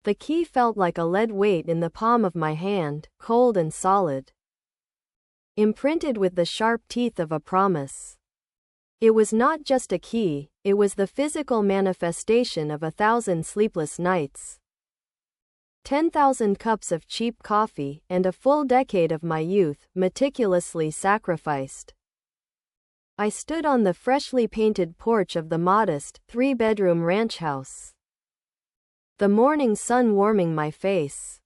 The key felt like a lead weight in the palm of my hand, cold and solid, imprinted with the sharp teeth of a promise. It was not just a key, it was the physical manifestation of 1,000 sleepless nights, 10,000 cups of cheap coffee, and a full decade of my youth, meticulously sacrificed. I stood on the freshly painted porch of the modest, 3-bedroom ranch house, the morning sun warming my face.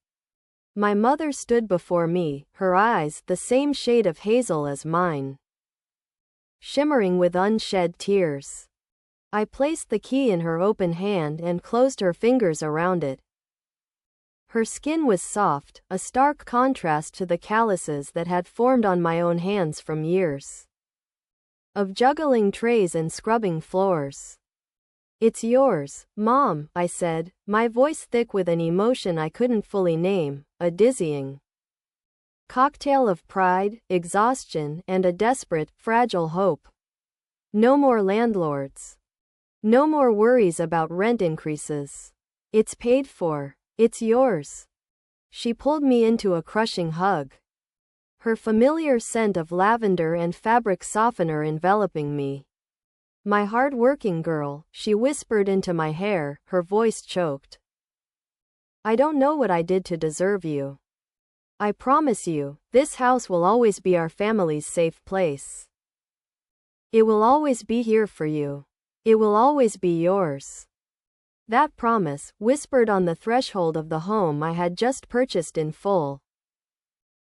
My mother stood before me, her eyes the same shade of hazel as mine, shimmering with unshed tears. I placed the key in her open hand and closed her fingers around it. Her skin was soft, a stark contrast to the calluses that had formed on my own hands from years of juggling trays and scrubbing floors. "It's yours, Mom," I said, my voice thick with an emotion I couldn't fully name, a dizzying cocktail of pride, exhaustion, and a desperate, fragile hope. No more landlords. No more worries about rent increases. It's paid for. It's yours. She pulled me into a crushing hug, her familiar scent of lavender and fabric softener enveloping me. "My hard-working girl," she whispered into my hair, her voice choked. "I don't know what I did to deserve you. I promise you, this house will always be our family's safe place. It will always be here for you. It will always be yours." That promise, whispered on the threshold of the home I had just purchased in full,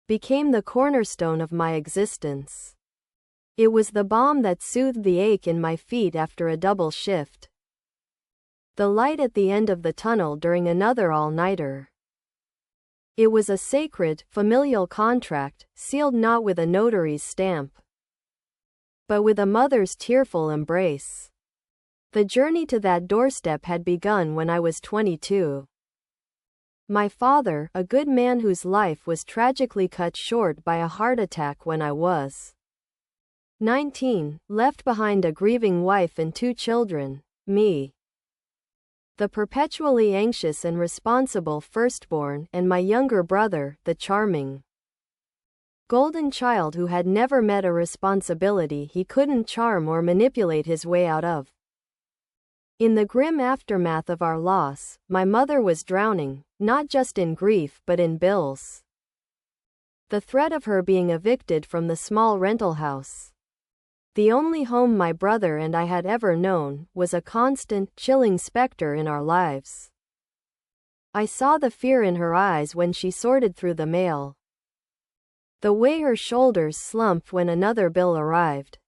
became the cornerstone of my existence. It was the balm that soothed the ache in my feet after a double shift, the light at the end of the tunnel during another all-nighter. It was a sacred, familial contract, sealed not with a notary's stamp, but with a mother's tearful embrace. The journey to that doorstep had begun when I was 22. My father, a good man whose life was tragically cut short by a heart attack when I was 19, left behind a grieving wife and 2 children, me, the perpetually anxious and responsible firstborn, and my younger brother, the charming, golden child who had never met a responsibility he couldn't charm or manipulate his way out of. In the grim aftermath of our loss, my mother was drowning, not just in grief but in bills. The threat of her being evicted from the small rental house, the only home my brother and I had ever known, was a constant, chilling specter in our lives. I saw the fear in her eyes when she sorted through the mail, the way her shoulders slumped when another bill arrived.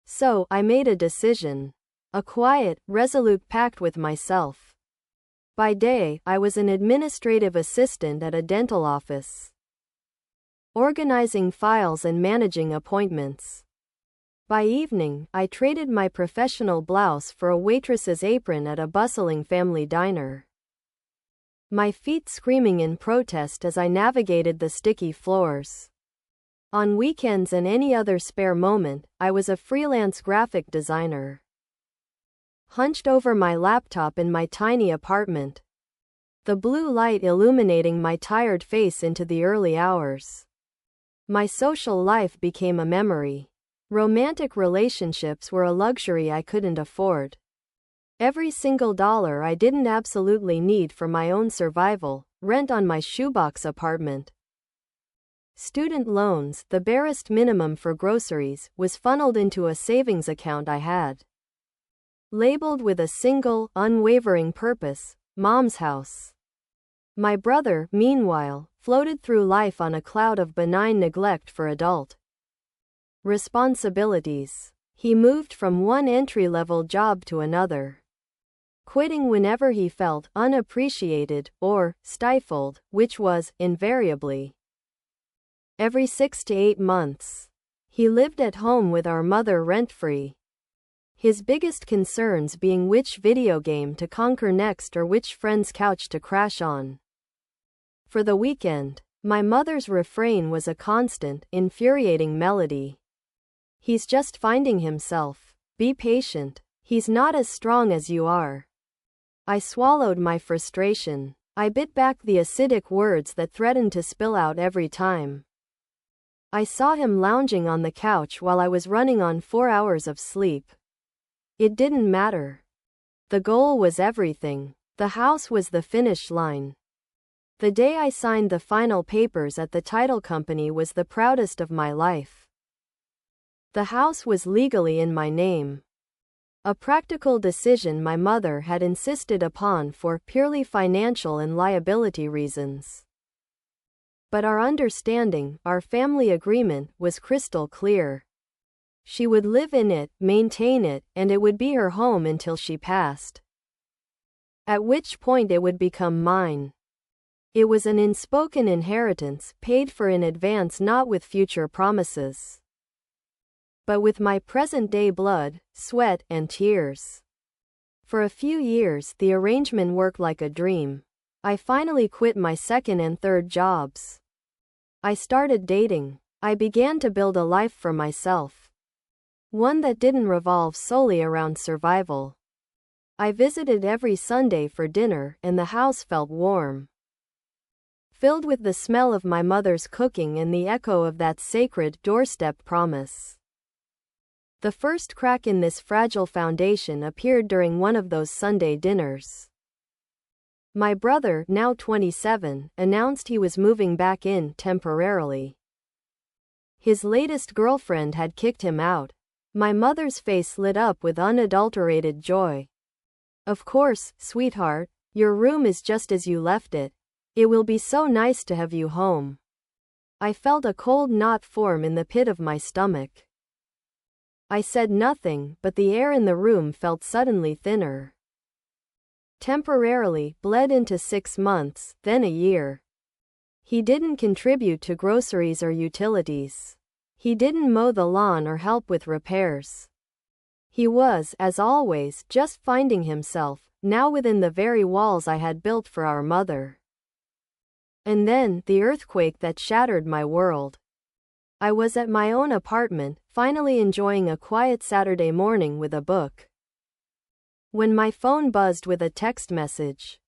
So, I made a decision. A quiet, resolute pact with myself. By day, I was an administrative assistant at a dental office, organizing files and managing appointments. By evening, I traded my professional blouse for a waitress's apron at a bustling family diner, my feet screaming in protest as I navigated the sticky floors. On weekends and any other spare moment, I was a freelance graphic designer, hunched over my laptop in my tiny apartment, the blue light illuminating my tired face into the early hours. My social life became a memory. Romantic relationships were a luxury I couldn't afford. Every single dollar I didn't absolutely need for my own survival, rent on my shoebox apartment, student loans, the barest minimum for groceries, was funneled into a savings account I had, labeled with a single, unwavering purpose: Mom's house. My brother, meanwhile, floated through life on a cloud of benign neglect for adult responsibilities. He moved from one entry-level job to another, quitting whenever he felt unappreciated or stifled, which was, invariably, every 6 to 8 months. He lived at home with our mother rent-free, his biggest concerns being which video game to conquer next or which friend's couch to crash on for the weekend. My mother's refrain was a constant, infuriating melody. "He's just finding himself. Be patient. He's not as strong as you are." I swallowed my frustration. I bit back the acidic words that threatened to spill out every time. I saw him lounging on the couch while I was running on 4 hours of sleep. It didn't matter. The goal was everything. The house was the finish line. The day I signed the final papers at the title company was the proudest of my life. The house was legally in my name. A practical decision my mother had insisted upon for purely financial and liability reasons. But our understanding, our family agreement, was crystal clear. She would live in it, maintain it, and it would be her home until she passed. At which point it would become mine. It was an unspoken inheritance, paid for in advance, not with future promises, but with my present-day blood, sweat, and tears. For a few years, the arrangement worked like a dream. I finally quit my second and third jobs. I started dating. I began to build a life for myself. One that didn't revolve solely around survival. I visited every Sunday for dinner, and the house felt warm, filled with the smell of my mother's cooking and the echo of that sacred doorstep promise. The first crack in this fragile foundation appeared during one of those Sunday dinners. My brother, now 27, announced he was moving back in temporarily. His latest girlfriend had kicked him out. My mother's face lit up with unadulterated joy. "Of course, sweetheart, your room is just as you left it. It will be so nice to have you home." I felt a cold knot form in the pit of my stomach. I said nothing, but the air in the room felt suddenly thinner. Temporarily, bled into 6 months, then a year. He didn't contribute to groceries or utilities. He didn't mow the lawn or help with repairs. He was, as always, just finding himself, now within the very walls I had built for our mother. And then, the earthquake that shattered my world. I was at my own apartment, finally enjoying a quiet Saturday morning with a book, when my phone buzzed with a text message.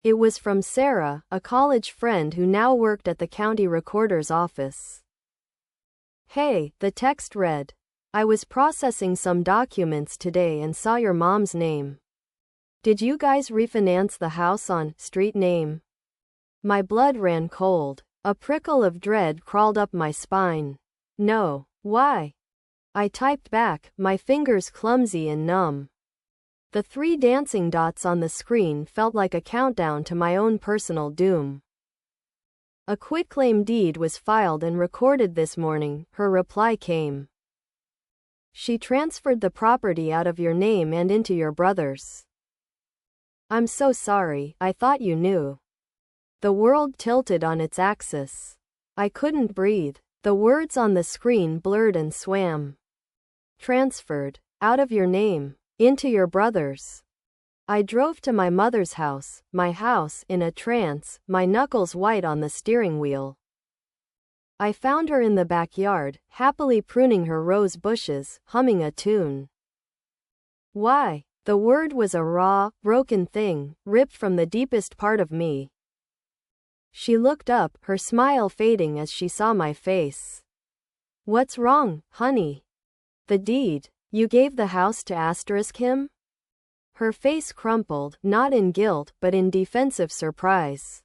It was from Sarah, a college friend who now worked at the county recorder's office. "Hey," the text read. "I was processing some documents today and saw your mom's name. Did you guys refinance the house on street name?" My blood ran cold. A prickle of dread crawled up my spine. "No." "Why?" I typed back, my fingers clumsy and numb. The 3 dancing dots on the screen felt like a countdown to my own personal doom. "A quitclaim deed was filed and recorded this morning," her reply came. "She transferred the property out of your name and into your brother's." "I'm so sorry, I thought you knew." The world tilted on its axis. I couldn't breathe. The words on the screen blurred and swam. "Transferred. Out of your name. Into your brother's." I drove to my mother's house, in a trance, my knuckles white on the steering wheel. I found her in the backyard, happily pruning her rose bushes, humming a tune. "Why?" The word was a raw, broken thing, ripped from the deepest part of me. She looked up, her smile fading as she saw my face. "What's wrong, honey?" "The deed. You gave the house to him?" Her face crumpled, not in guilt, but in defensive surprise.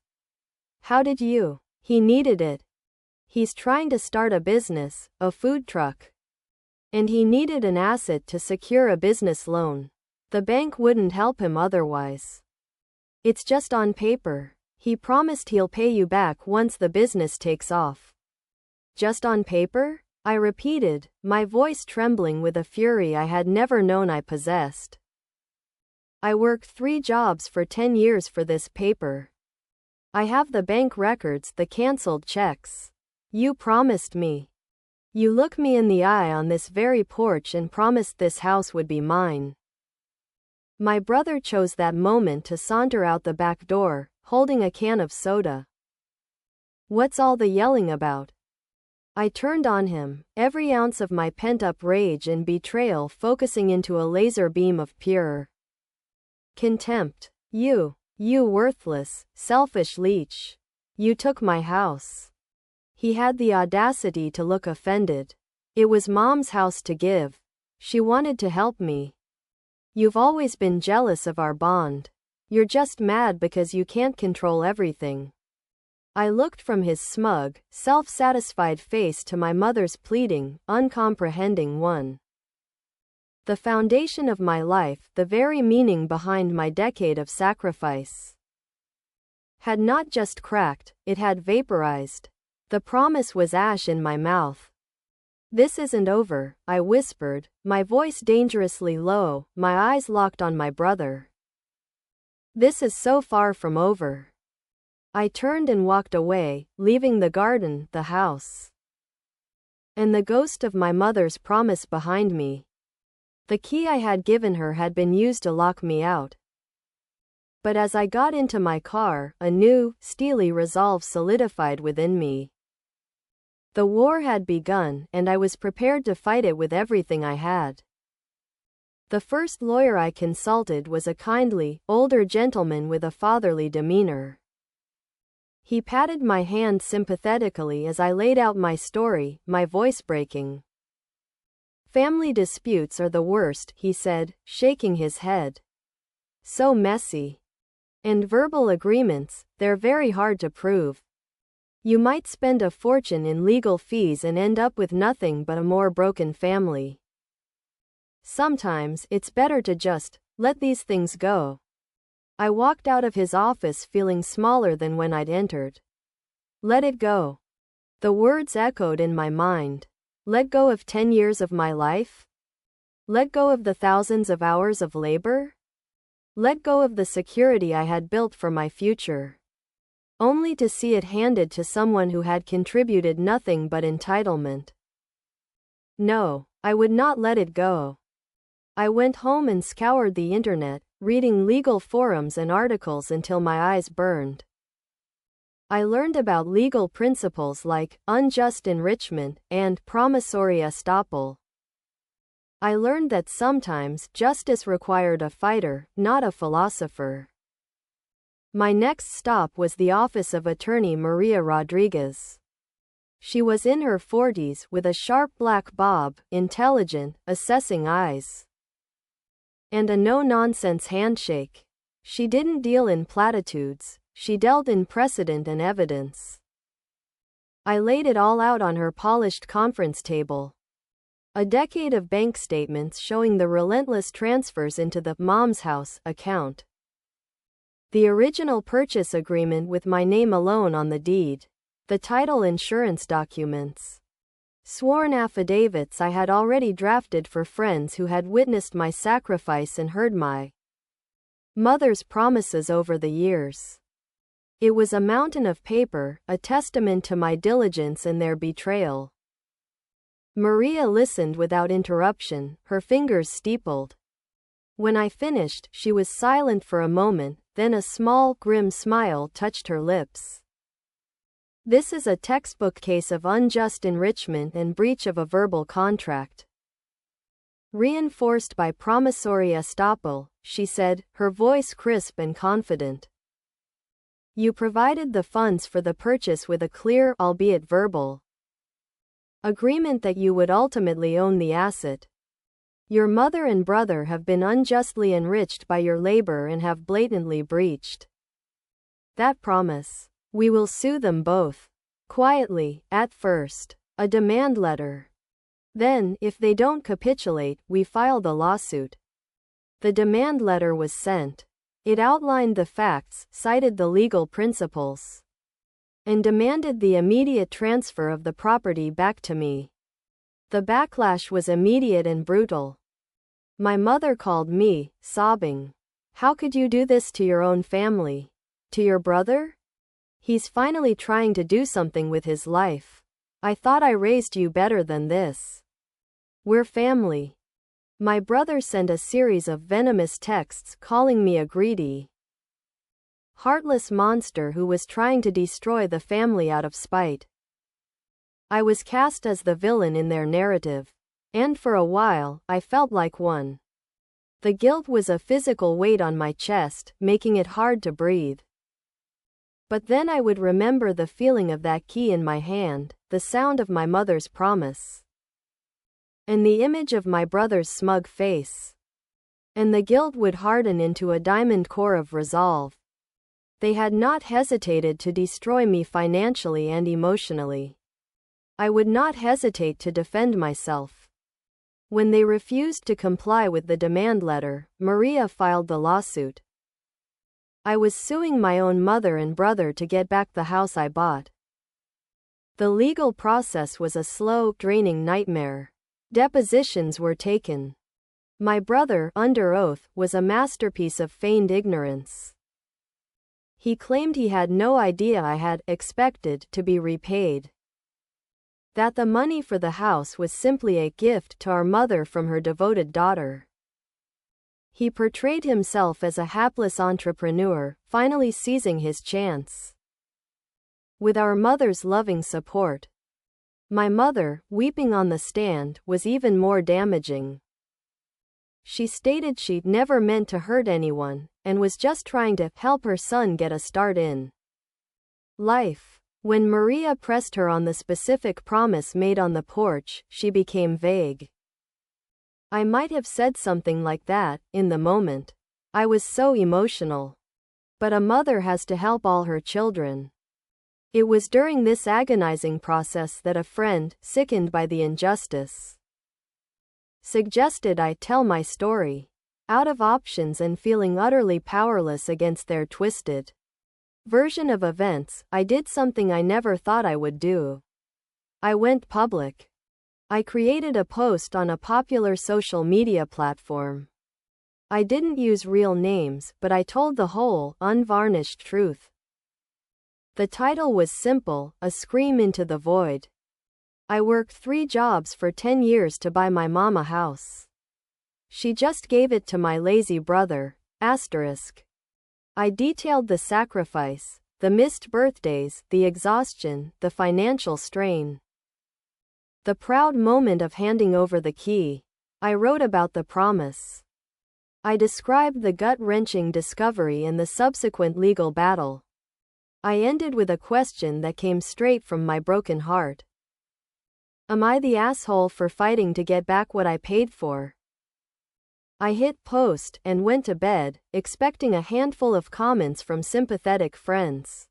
"How did you?" "He needed it. He's trying to start a business, a food truck. And he needed an asset to secure a business loan. The bank wouldn't help him otherwise. It's just on paper. He promised he'll pay you back once the business takes off." "Just on paper?" I repeated, my voice trembling with a fury I had never known I possessed. "I worked 3 jobs for 10 years for this paper. I have the bank records, the cancelled checks. You promised me. You looked me in the eye on this very porch and promised this house would be mine." My brother chose that moment to saunter out the back door, holding a can of soda. "What's all the yelling about?" I turned on him, every ounce of my pent-up rage and betrayal focusing into a laser beam of pure contempt. "You You worthless, selfish leech. You took my house. He had the audacity to look offended. It was Mom's house to give. She wanted to help me. You've always been jealous of our bond. You're just mad because you can't control everything. I looked from his smug, self-satisfied face to my mother's pleading, uncomprehending one. The foundation of my life, the very meaning behind my decade of sacrifice, had not just cracked, it had vaporized. The promise was ash in my mouth. This isn't over, I whispered, my voice dangerously low, my eyes locked on my brother. This is so far from over. I turned and walked away, leaving the garden, the house, and the ghost of my mother's promise behind me. The key I had given her had been used to lock me out. But as I got into my car, a new, steely resolve solidified within me. The war had begun, and I was prepared to fight it with everything I had. The first lawyer I consulted was a kindly, older gentleman with a fatherly demeanor. He patted my hand sympathetically as I laid out my story, my voice breaking. Family disputes are the worst, he said, shaking his head. So messy. And verbal agreements, they're very hard to prove. You might spend a fortune in legal fees and end up with nothing but a more broken family. Sometimes it's better to just let these things go. I walked out of his office feeling smaller than when I'd entered. Let it go. The words echoed in my mind. Let go of 10 years of my life? Let go of the thousands of hours of labor? Let go of the security I had built for my future, only to see it handed to someone who had contributed nothing but entitlement. No, I would not let it go. I went home and scoured the internet, reading legal forums and articles until my eyes burned. I learned about legal principles like unjust enrichment and promissory estoppel. I learned that sometimes justice required a fighter, not a philosopher. My next stop was the office of attorney Maria Rodriguez. She was in her 40s with a sharp black bob, intelligent, assessing eyes, and a no-nonsense handshake. She didn't deal in platitudes, she dealt in precedent and evidence. I laid it all out on her polished conference table. A decade of bank statements showing the relentless transfers into the Mom's House account. The original purchase agreement with my name alone on the deed. The title insurance documents. Sworn affidavits I had already drafted for friends who had witnessed my sacrifice and heard my mother's promises over the years. It was a mountain of paper, a testament to my diligence and their betrayal. Maria listened without interruption, her fingers steepled. When I finished, she was silent for a moment, then a small, grim smile touched her lips. This is a textbook case of unjust enrichment and breach of a verbal contract, reinforced by promissory estoppel, she said, her voice crisp and confident. You provided the funds for the purchase with a clear, albeit verbal, agreement that you would ultimately own the asset. Your mother and brother have been unjustly enriched by your labor and have blatantly breached that promise. We will sue them both. Quietly, at first. A demand letter. Then, if they don't capitulate, we file the lawsuit. The demand letter was sent. It outlined the facts, cited the legal principles, and demanded the immediate transfer of the property back to me. The backlash was immediate and brutal. My mother called me, sobbing. How could you do this to your own family? To your brother? He's finally trying to do something with his life. I thought I raised you better than this. We're family. My brother sent a series of venomous texts calling me a greedy, heartless monster who was trying to destroy the family out of spite. I was cast as the villain in their narrative, and for a while, I felt like one. The guilt was a physical weight on my chest, making it hard to breathe. But then I would remember the feeling of that key in my hand, the sound of my mother's promise, and the image of my brother's smug face. And the guilt would harden into a diamond core of resolve. They had not hesitated to destroy me financially and emotionally. I would not hesitate to defend myself. When they refused to comply with the demand letter, Maria filed the lawsuit. I was suing my own mother and brother to get back the house I bought. The legal process was a slow, draining nightmare. Depositions were taken. My brother, under oath, was a masterpiece of feigned ignorance. He claimed he had no idea I had expected to be repaid. That the money for the house was simply a gift to our mother from her devoted daughter. He portrayed himself as a hapless entrepreneur, finally seizing his chance. With our mother's loving support. My mother, weeping on the stand, was even more damaging. She stated she'd never meant to hurt anyone, and was just trying to help her son get a start in life. When Maria pressed her on the specific promise made on the porch, she became vague. I might have said something like that, in the moment. I was so emotional. But a mother has to help all her children. It was during this agonizing process that a friend, sickened by the injustice, suggested I tell my story. Out of options and feeling utterly powerless against their twisted version of events, I did something I never thought I would do. I went public. I created a post on a popular social media platform. I didn't use real names, but I told the whole, unvarnished truth. The title was simple, A Scream into the Void. I worked 3 jobs for 10 years to buy my mom a house. She just gave it to my lazy brother, asterisk. I detailed the sacrifice, the missed birthdays, the exhaustion, the financial strain. The proud moment of handing over the key. I wrote about the promise. I described the gut-wrenching discovery and the subsequent legal battle. I ended with a question that came straight from my broken heart. Am I the asshole for fighting to get back what I paid for? I hit post and went to bed, expecting a handful of comments from sympathetic friends.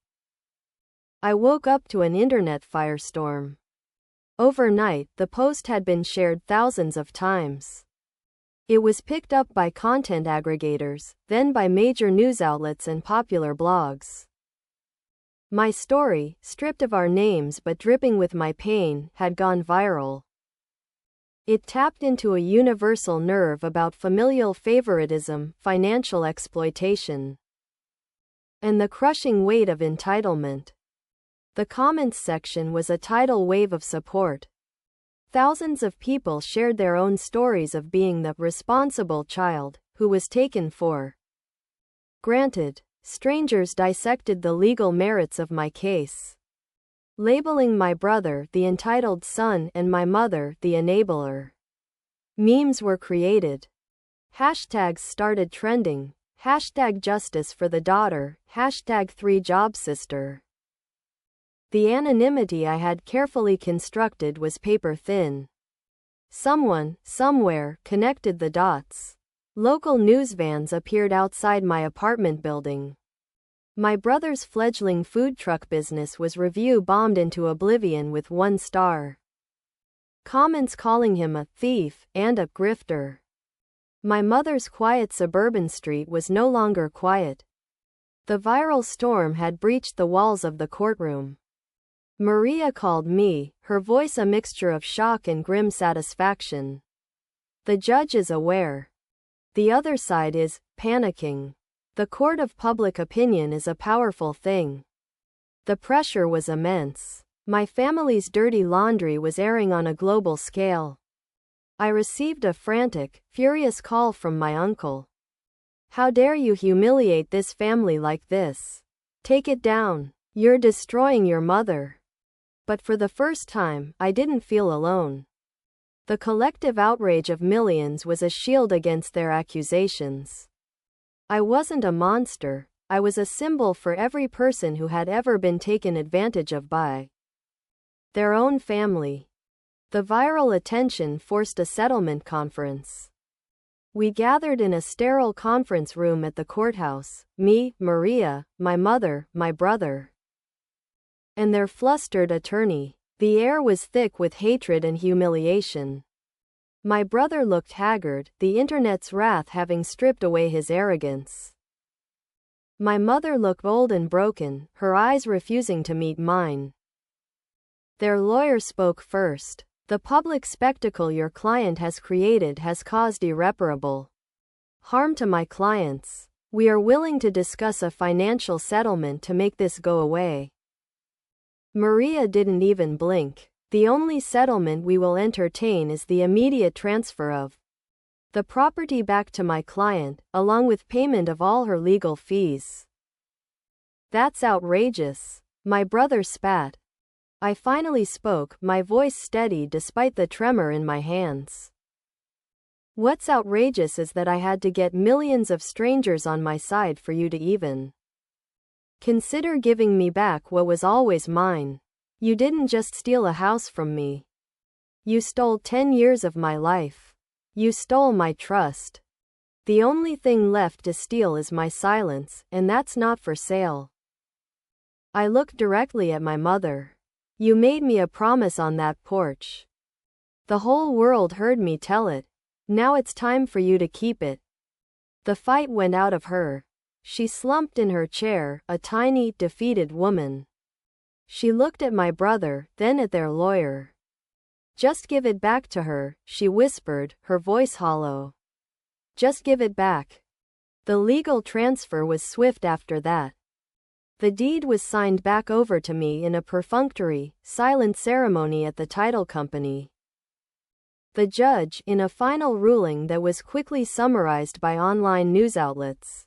I woke up to an internet firestorm. Overnight, the post had been shared thousands of times. It was picked up by content aggregators, then by major news outlets and popular blogs. My story, stripped of our names but dripping with my pain, had gone viral. It tapped into a universal nerve about familial favoritism, financial exploitation, and the crushing weight of entitlement. The comments section was a tidal wave of support. Thousands of people shared their own stories of being the responsible child who was taken for granted. Strangers dissected the legal merits of my case, labeling my brother the entitled son and my mother the enabler. Memes were created. Hashtags started trending. Hashtag justice for the daughter, hashtag 3jobsister. The anonymity I had carefully constructed was paper thin. Someone, somewhere, connected the dots. Local news vans appeared outside my apartment building. My brother's fledgling food truck business was review-bombed into oblivion with 1 star. Comments calling him a thief and a grifter. My mother's quiet suburban street was no longer quiet. The viral storm had breached the walls of the courtroom. Maria called me, her voice a mixture of shock and grim satisfaction. The judge is aware. The other side is panicking. The court of public opinion is a powerful thing. The pressure was immense. My family's dirty laundry was airing on a global scale. I received a frantic, furious call from my uncle. How dare you humiliate this family like this? Take it down. You're destroying your mother. But for the first time, I didn't feel alone. The collective outrage of millions was a shield against their accusations. I wasn't a monster, I was a symbol for every person who had ever been taken advantage of by their own family. The viral attention forced a settlement conference. We gathered in a sterile conference room at the courthouse, me, Maria, my mother, my brother, and their flustered attorney. The air was thick with hatred and humiliation. My brother looked haggard, the internet's wrath having stripped away his arrogance. My mother looked old and broken, her eyes refusing to meet mine. Their lawyer spoke first. The public spectacle your client has created has caused irreparable harm to my clients. We are willing to discuss a financial settlement to make this go away. Maria didn't even blink. The only settlement we will entertain is the immediate transfer of the property back to my client, along with payment of all her legal fees. That's outrageous. My brother spat. I finally spoke, my voice steady despite the tremor in my hands. What's outrageous is that I had to get millions of strangers on my side for you to even consider giving me back what was always mine. You didn't just steal a house from me. You stole 10 years of my life. You stole my trust. The only thing left to steal is my silence, and that's not for sale. I looked directly at my mother. You made me a promise on that porch. The whole world heard me tell it. Now it's time for you to keep it. The fight went out of her. She slumped in her chair, a tiny, defeated woman. She looked at my brother, then at their lawyer. Just give it back to her, she whispered, her voice hollow. Just give it back. The legal transfer was swift after that. The deed was signed back over to me in a perfunctory, silent ceremony at the title company. The judge, in a final ruling that was quickly summarized by online news outlets,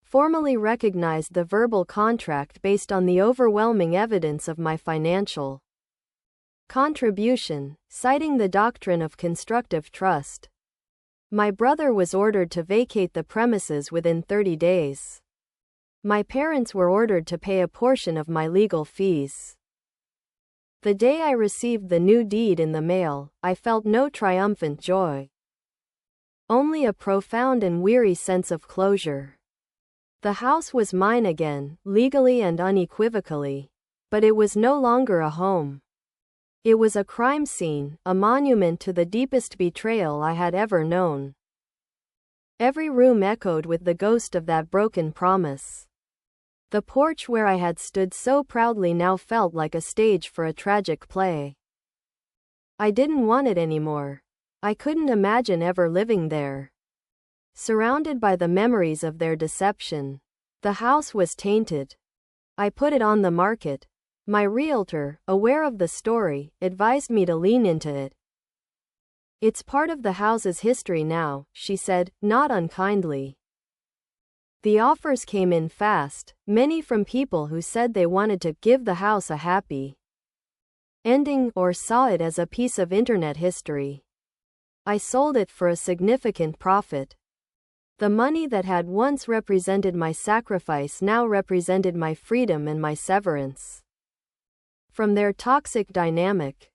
formally recognized the verbal contract based on the overwhelming evidence of my financial contribution, citing the doctrine of constructive trust. My brother was ordered to vacate the premises within 30 days. My parents were ordered to pay a portion of my legal fees. The day I received the new deed in the mail, I felt no triumphant joy. Only a profound and weary sense of closure. The house was mine again, legally and unequivocally. But it was no longer a home. It was a crime scene, a monument to the deepest betrayal I had ever known. Every room echoed with the ghost of that broken promise. The porch where I had stood so proudly now felt like a stage for a tragic play. I didn't want it anymore. I couldn't imagine ever living there. Surrounded by the memories of their deception. The house was tainted. I put it on the market. My realtor, aware of the story, advised me to lean into it. It's part of the house's history now, she said, not unkindly. The offers came in fast, many from people who said they wanted to give the house a happy ending or saw it as a piece of internet history. I sold it for a significant profit. The money that had once represented my sacrifice now represented my freedom and my severance from their toxic dynamic.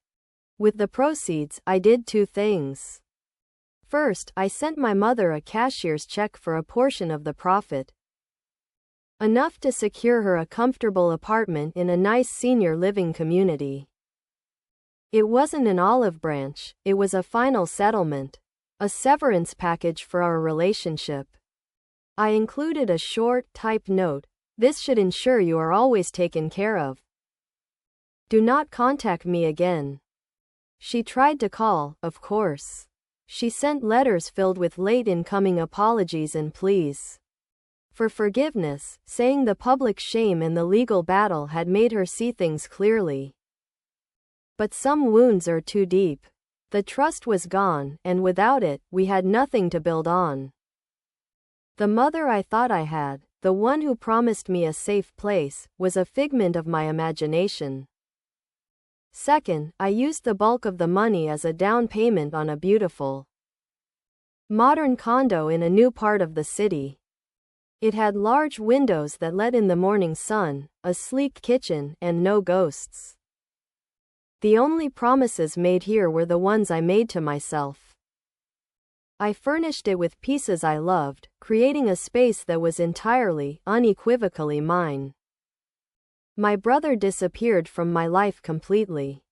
With the proceeds, I did two things. First, I sent my mother a cashier's check for a portion of the profit. Enough to secure her a comfortable apartment in a nice senior living community. It wasn't an olive branch, it was a final settlement. A severance package for our relationship. I included a short, typed note. This should ensure you are always taken care of. Do not contact me again. She tried to call, of course. She sent letters filled with late incoming apologies and pleas for forgiveness, saying the public shame and the legal battle had made her see things clearly. But some wounds are too deep. The trust was gone, and without it, we had nothing to build on. The mother I thought I had, the one who promised me a safe place, was a figment of my imagination. Second, I used the bulk of the money as a down payment on a beautiful, modern condo in a new part of the city. It had large windows that let in the morning sun, a sleek kitchen, and no ghosts. The only promises made here were the ones I made to myself. I furnished it with pieces I loved, creating a space that was entirely, unequivocally mine. My brother disappeared from my life completely.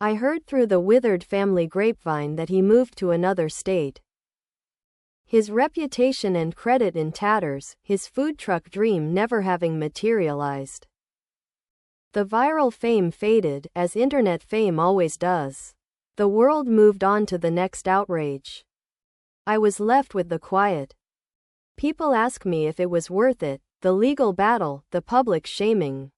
I heard through the withered family grapevine that he moved to another state. His reputation and credit in tatters, his food truck dream never having materialized. The viral fame faded, as internet fame always does. The world moved on to the next outrage. I was left with the quiet. People ask me if it was worth it, the legal battle, the public shaming,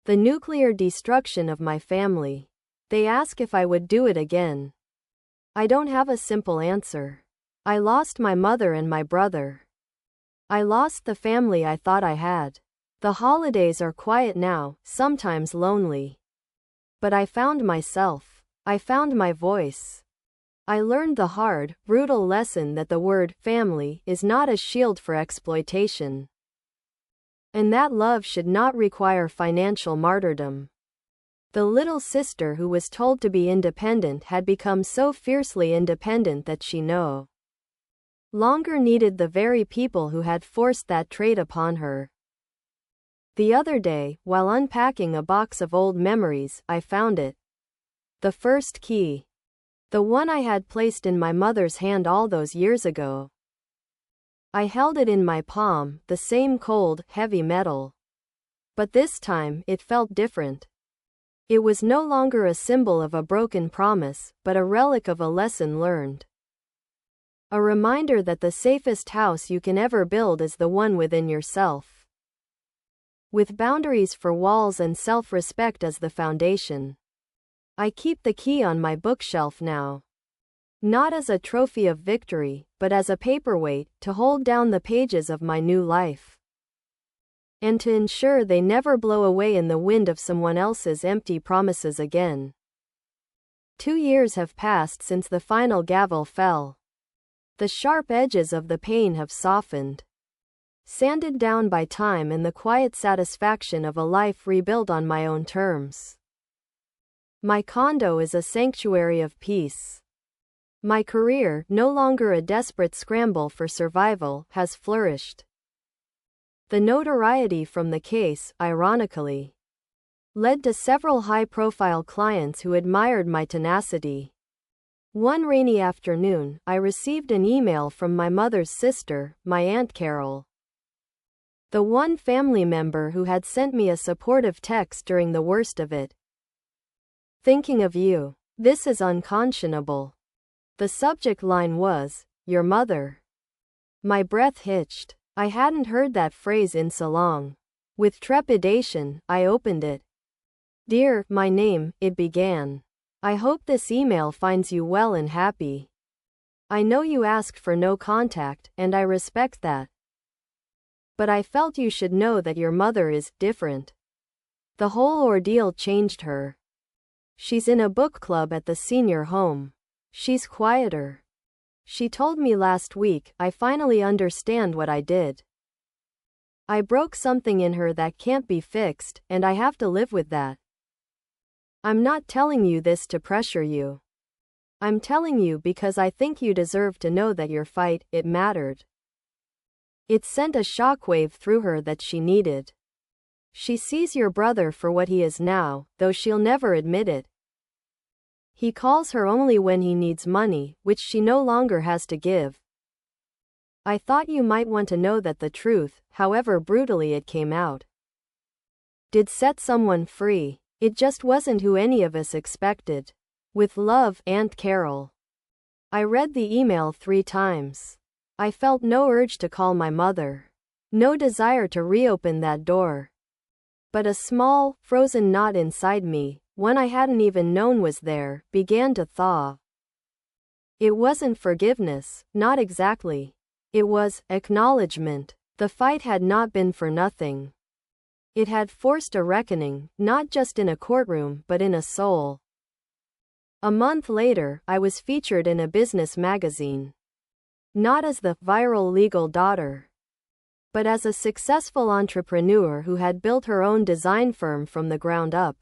the nuclear destruction of my family. They ask if I would do it again. I don't have a simple answer. I lost my mother and my brother. I lost the family I thought I had. The holidays are quiet now, sometimes lonely. But I found myself. I found my voice. I learned the hard, brutal lesson that the word family is not a shield for exploitation, and that love should not require financial martyrdom. The little sister who was told to be independent had become so fiercely independent that she no longer needed the very people who had forced that trait upon her. The other day, while unpacking a box of old memories, I found it. The first key. The one I had placed in my mother's hand all those years ago. I held it in my palm, the same cold, heavy metal. But this time, it felt different. It was no longer a symbol of a broken promise, but a relic of a lesson learned. A reminder that the safest house you can ever build is the one within yourself, with boundaries for walls and self-respect as the foundation. I keep the key on my bookshelf now. Not as a trophy of victory, but as a paperweight to hold down the pages of my new life, and to ensure they never blow away in the wind of someone else's empty promises again. 2 years have passed since the final gavel fell. The sharp edges of the pain have softened, sanded down by time and the quiet satisfaction of a life rebuilt on my own terms. My condo is a sanctuary of peace. My career, no longer a desperate scramble for survival, has flourished. The notoriety from the case, ironically, led to several high-profile clients who admired my tenacity. One rainy afternoon, I received an email from my mother's sister, my Aunt Carol, the one family member who had sent me a supportive text during the worst of it. Thinking of you. This is unconscionable. The subject line was, "Your mother." My breath hitched. I hadn't heard that phrase in so long. With trepidation, I opened it. "Dear, my name," it began. "I hope this email finds you well and happy. I know you asked for no contact, and I respect that. But I felt you should know that your mother is different. The whole ordeal changed her. She's in a book club at the senior home. She's quieter. She told me last week, I finally understand what I did. I broke something in her that can't be fixed, and I have to live with that. I'm not telling you this to pressure you. I'm telling you because I think you deserve to know that your fight, it mattered." It sent a shockwave through her that she needed. She sees your brother for what he is now, though she'll never admit it. He calls her only when he needs money, which she no longer has to give. I thought you might want to know that the truth, however brutally it came out, did set someone free. It just wasn't who any of us expected. With love, Aunt Carol. I read the email 3 times. I felt no urge to call my mother. No desire to reopen that door. But a small, frozen knot inside me, one I hadn't even known was there, began to thaw. It wasn't forgiveness, not exactly. It was acknowledgement. The fight had not been for nothing. It had forced a reckoning, not just in a courtroom but in a soul. A month later, I was featured in a business magazine. Not as the viral legal daughter, but as a successful entrepreneur who had built her own design firm from the ground up.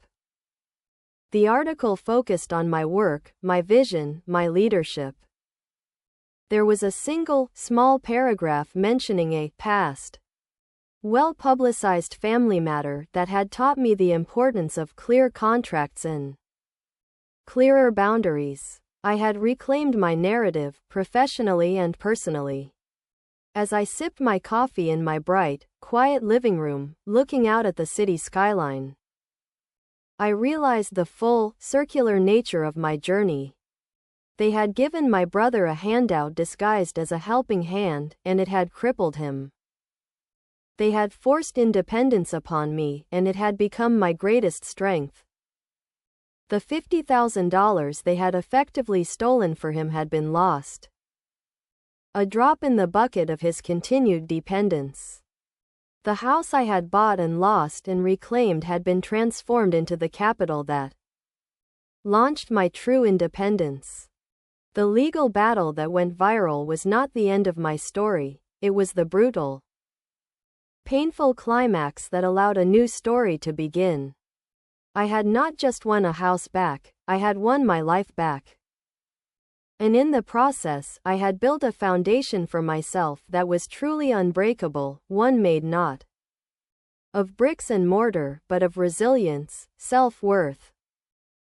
The article focused on my work, my vision, my leadership. There was a single, small paragraph mentioning a past, well-publicized family matter that had taught me the importance of clear contracts and clearer boundaries. I had reclaimed my narrative, professionally and personally. As I sipped my coffee in my bright, quiet living room, looking out at the city skyline, I realized the full, circular nature of my journey. They had given my brother a handout disguised as a helping hand, and it had crippled him. They had forced independence upon me, and it had become my greatest strength. The $50,000 they had effectively stolen for him had been lost. A drop in the bucket of his continued dependence. The house I had bought and lost and reclaimed had been transformed into the capital that launched my true independence. The legal battle that went viral was not the end of my story, it was the brutal, painful climax that allowed a new story to begin. I had not just won a house back, I had won my life back. And in the process, I had built a foundation for myself that was truly unbreakable, one made not of bricks and mortar, but of resilience, self-worth,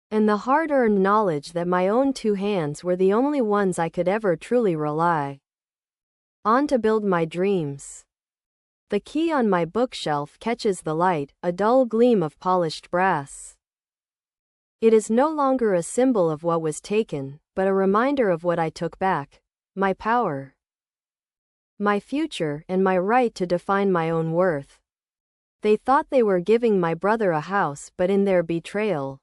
and the hard-earned knowledge that my own two hands were the only ones I could ever truly rely on to build my dreams. The key on my bookshelf catches the light, a dull gleam of polished brass. It is no longer a symbol of what was taken, but a reminder of what I took back: my power, my future, and my right to define my own worth. They thought they were giving my brother a house, but in their betrayal,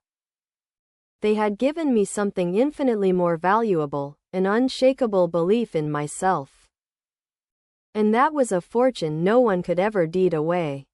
they had given me something infinitely more valuable, an unshakable belief in myself. And that was a fortune no one could ever deed away.